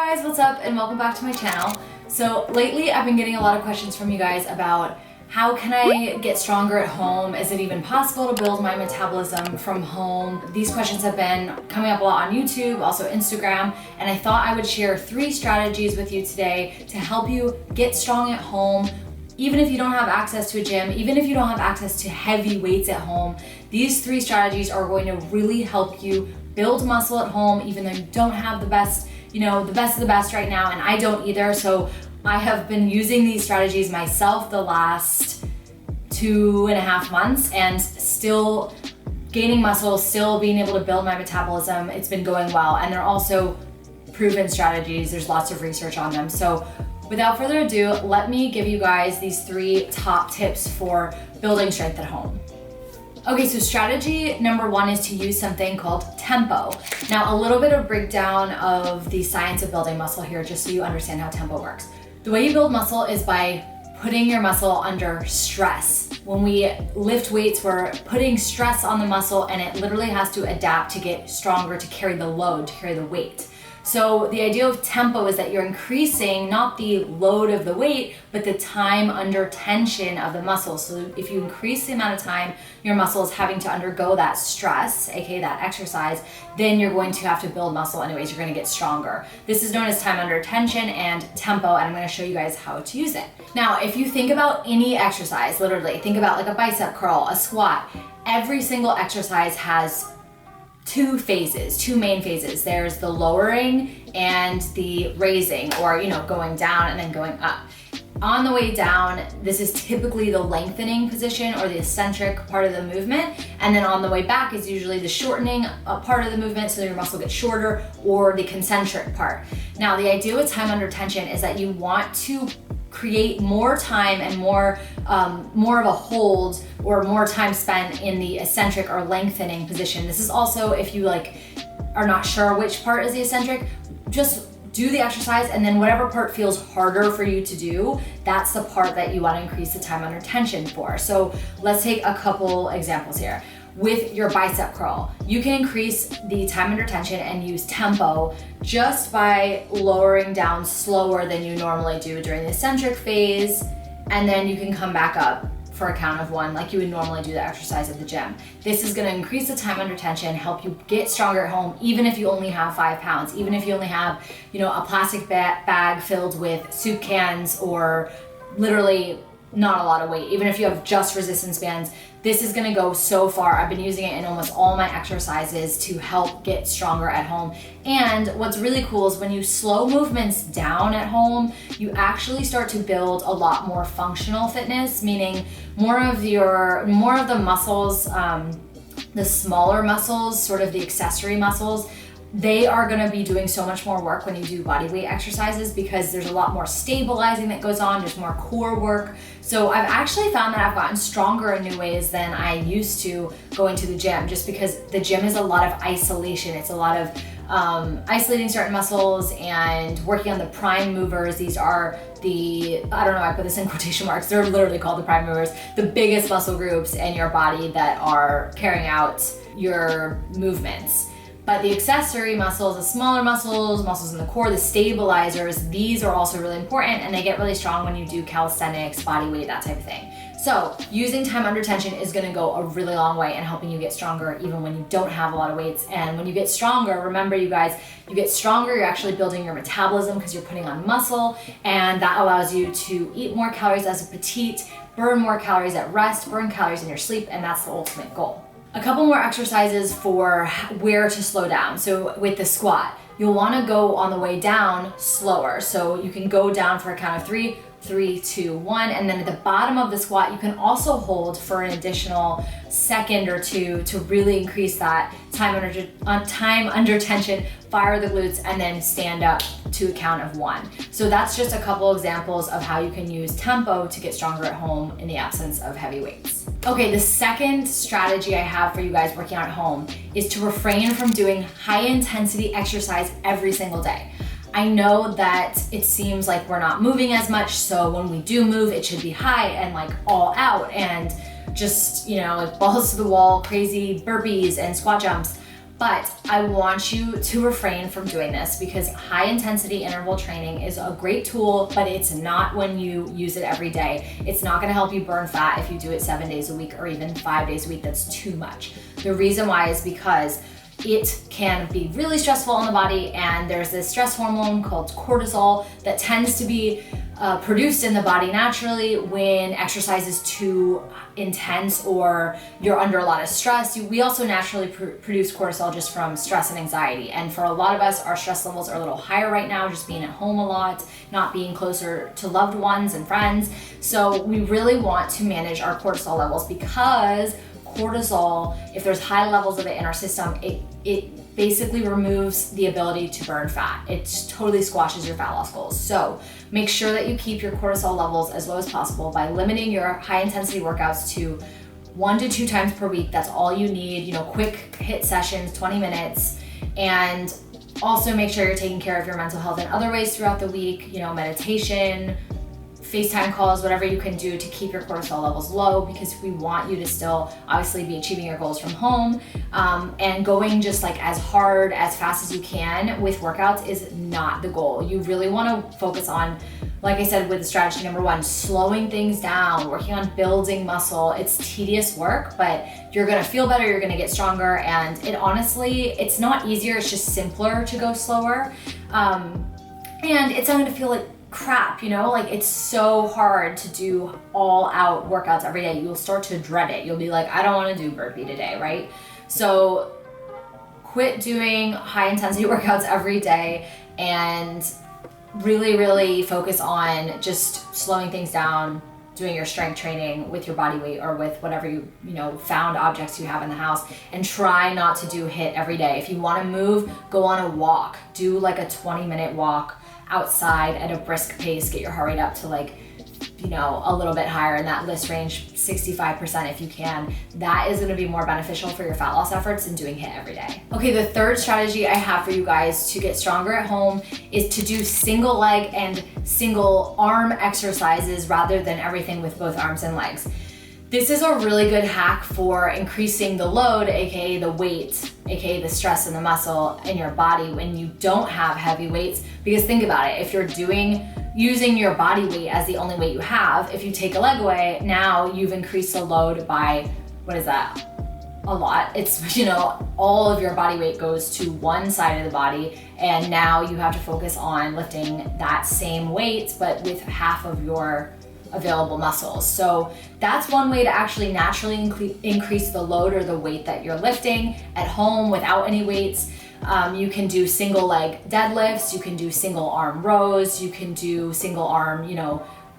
Guys, what's up and welcome back to my channel. So lately I've been getting a lot of questions from you guys about how can I get stronger at home? Is it even possible to build my metabolism from home? These questions have been coming up a lot on YouTube, also Instagram, and I thought I would share 3 strategies with you today to help you get strong at home. Even if you don't have access to a gym, even if you don't have access to heavy weights at home, these 3 strategies are going to really help you build muscle at home, even though you don't have the best of the best right now, and I don't either. So I have been using these strategies myself the last 2.5 months and still gaining muscle, still being able to build my metabolism. It's been going well, and they're also proven strategies. There's lots of research on them. So without further ado, let me give you guys these 3 top tips for building strength at home. Okay, so strategy number 1 is to use something called tempo. Now, a little bit of breakdown of the science of building muscle here, just so you understand how tempo works. The way you build muscle is by putting your muscle under stress. When we lift weights, we're putting stress on the muscle, and it literally has to adapt to get stronger, to carry the load, to carry the weight. So the idea of tempo is that you're increasing not the load of the weight, but the time under tension of the muscle. So if you increase the amount of time your muscle is having to undergo that stress, aka that exercise, then you're going to have to build muscle anyways. You're going to get stronger. This is known as time under tension and tempo, and I'm going to show you guys how to use it. Now, if you think about any exercise, literally think about like a bicep curl, a squat, every single exercise has 2 main phases. There's the lowering and the raising, or going down and then going up. On the way down, this is typically the lengthening position or the eccentric part of the movement, and then on the way back is usually the shortening part of the movement, so your muscle gets shorter, or the concentric part. Now, the idea with time under tension is that you want to create more time and more of a hold, or more time spent in the eccentric or lengthening position. This is also, if you are not sure which part is the eccentric, just do the exercise, and then whatever part feels harder for you to do, that's the part that you want to increase the time under tension for. So let's take a couple examples here. With your bicep curl, you can increase the time under tension and use tempo just by lowering down slower than you normally do during the eccentric phase, and then you can come back up for a count of 1 like you would normally do the exercise at the gym. This is going to increase the time under tension, help you get stronger at home, even if you only have 5 pounds, even if you only have a plastic bag filled with soup cans, or literally not a lot of weight. Even if you have just resistance bands, this is gonna go so far. I've been using it in almost all my exercises to help get stronger at home. And what's really cool is when you slow movements down at home, you actually start to build a lot more functional fitness, meaning more of the muscles, the smaller muscles, sort of the accessory muscles, they are going to be doing so much more work when you do body weight exercises, because there's a lot more stabilizing that goes on, there's more core work. So I've actually found that I've gotten stronger in new ways than I used to going to the gym, just because the gym is a lot of isolation. It's a lot of isolating certain muscles and working on the prime movers. These are I put this in quotation marks, they're literally called the prime movers, the biggest muscle groups in your body that are carrying out your movements. But the accessory muscles, the smaller muscles in the core, the stabilizers, these are also really important, and they get really strong when you do calisthenics, body weight, that type of thing. So using time under tension is gonna go a really long way in helping you get stronger even when you don't have a lot of weights. And when you get stronger, remember you guys, you get stronger, you're actually building your metabolism because you're putting on muscle, and that allows you to eat more calories as a petite, burn more calories at rest, burn calories in your sleep, and that's the ultimate goal. A couple more exercises for where to slow down. So with the squat, you'll want to go on the way down slower. So you can go down for a count of 3, 3, 2, 1, and then at the bottom of the squat, you can also hold for an additional second or 2 to really increase that time under tension, fire the glutes, and then stand up to a count of 1. So that's just a couple examples of how you can use tempo to get stronger at home in the absence of heavy weights. Okay, the second strategy I have for you guys working out at home is to refrain from doing high intensity exercise every single day. I know that it seems like we're not moving as much, so when we do move, it should be high and all out and just, balls to the wall, crazy burpees and squat jumps. But I want you to refrain from doing this because high intensity interval training is a great tool, but it's not when you use it every day. It's not gonna help you burn fat if you do it 7 days a week or even 5 days a week. That's too much. The reason why is because it can be really stressful on the body, and there's this stress hormone called cortisol that tends to be produced in the body naturally when exercise is too intense or you're under a lot of stress. We also naturally produce cortisol just from stress and anxiety. And for a lot of us, our stress levels are a little higher right now, just being at home a lot, not being closer to loved ones and friends. So we really want to manage our cortisol levels because cortisol, if there's high levels of it in our system, it basically removes the ability to burn fat. It totally squashes your fat loss goals. So make sure that you keep your cortisol levels as low as possible by limiting your high intensity workouts to 1 to 2 times per week. That's all you need, quick hit sessions, 20 minutes. And also make sure you're taking care of your mental health in other ways throughout the week, meditation, FaceTime calls, whatever you can do to keep your cortisol levels low, because we want you to still obviously be achieving your goals from home. And going just like as hard, as fast as you can with workouts is not the goal. You really want to focus on, like I said, with strategy number 1, slowing things down, working on building muscle. It's tedious work, but you're gonna feel better, you're gonna get stronger, and it's not easier, it's just simpler to go slower. And it's not gonna feel like crap, it's so hard to do all out workouts every day. You'll start to dread it. You'll be like, I don't want to do burpee today, right? So quit doing high intensity workouts every day and really, really focus on just slowing things down, doing your strength training with your body weight or with whatever you found objects you have in the house, and try not to do HIIT every day. If you want to move, go on a walk. Do like a 20-minute walk outside at a brisk pace. Get your heart rate up to a little bit higher in that list range, 65% if you can. That is going to be more beneficial for your fat loss efforts than doing HIIT every day. Okay, the third strategy I have for you guys to get stronger at home is to do single leg and single arm exercises rather than everything with both arms and legs. This is a really good hack for increasing the load, aka the weight, aka the stress in the muscle in your body when you don't have heavy weights. Because think about it, if you're using your body weight as the only weight you have, if you take a leg away, now you've increased the load by, what is that? A lot. It's, all of your body weight goes to one side of the body, and now you have to focus on lifting that same weight, but with half of your available muscles. So that's one way to actually naturally increase the load or the weight that you're lifting at home without any weights. You can do single leg deadlifts, you can do single arm rows, you can do single arm,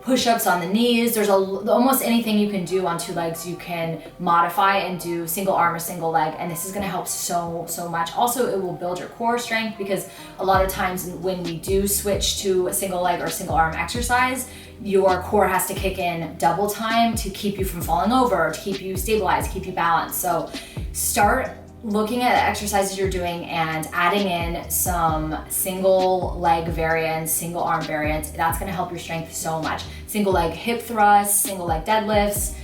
push-ups on the knees. There's almost anything you can do on 2 legs you can modify and do single arm or single leg, and this is going to help so much. Also, it will build your core strength, because a lot of times when we do switch to a single leg or single arm exercise, your core has to kick in double time to keep you from falling over, to keep you stabilized, keep you balanced. So start looking at the exercises you're doing and adding in some single leg variants, single arm variants. That's going to help your strength so much. Single leg hip thrusts, single leg deadlifts.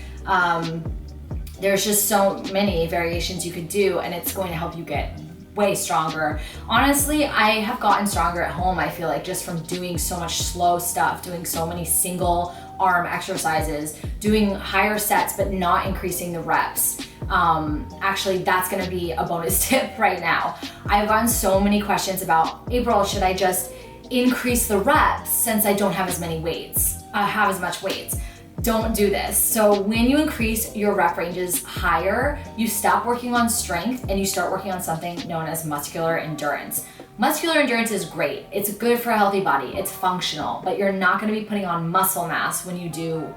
There's just so many variations you could do, and it's going to help you get way stronger. Honestly, I have gotten stronger at home, I feel like, just from doing so much slow stuff, doing so many single arm exercises, doing higher sets but not increasing the reps. Actually, that's gonna be a bonus tip right now. I've gotten so many questions about, April, should I just increase the reps since I don't have as many weights, have as much weights? Don't do this. So when you increase your rep ranges higher, you stop working on strength and you start working on something known as muscular endurance. Muscular endurance is great. It's good for a healthy body. It's functional, but you're not going to be putting on muscle mass when you do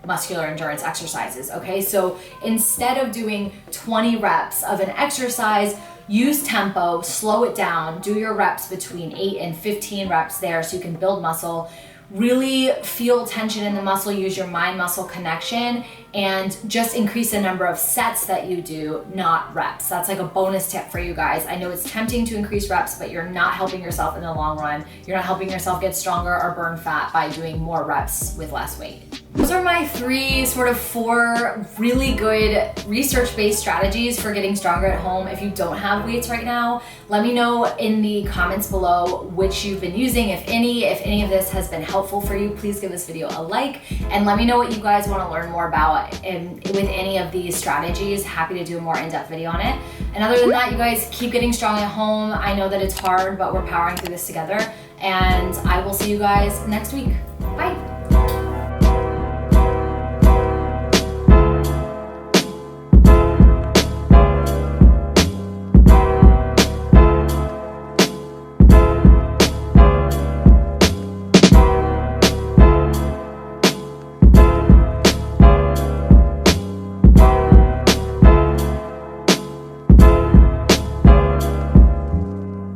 muscular endurance exercises, okay? So instead of doing 20 reps of an exercise, use tempo, slow it down, do your reps between 8 and 15 reps there so you can build muscle. Really feel tension in the muscle, use your mind-muscle connection, and just increase the number of sets that you do, not reps. That's like a bonus tip for you guys. I know it's tempting to increase reps, but you're not helping yourself in the long run. You're not helping yourself get stronger or burn fat by doing more reps with less weight. Those are my four really good research-based strategies for getting stronger at home. If you don't have weights right now, let me know in the comments below which you've been using, if any of this has been helpful for you. Please give this video a like and let me know what you guys want to learn more about with any of these strategies. Happy to do a more in-depth video on it. And other than that, you guys keep getting strong at home. I know that it's hard, but we're powering through this together, and I will see you guys next week.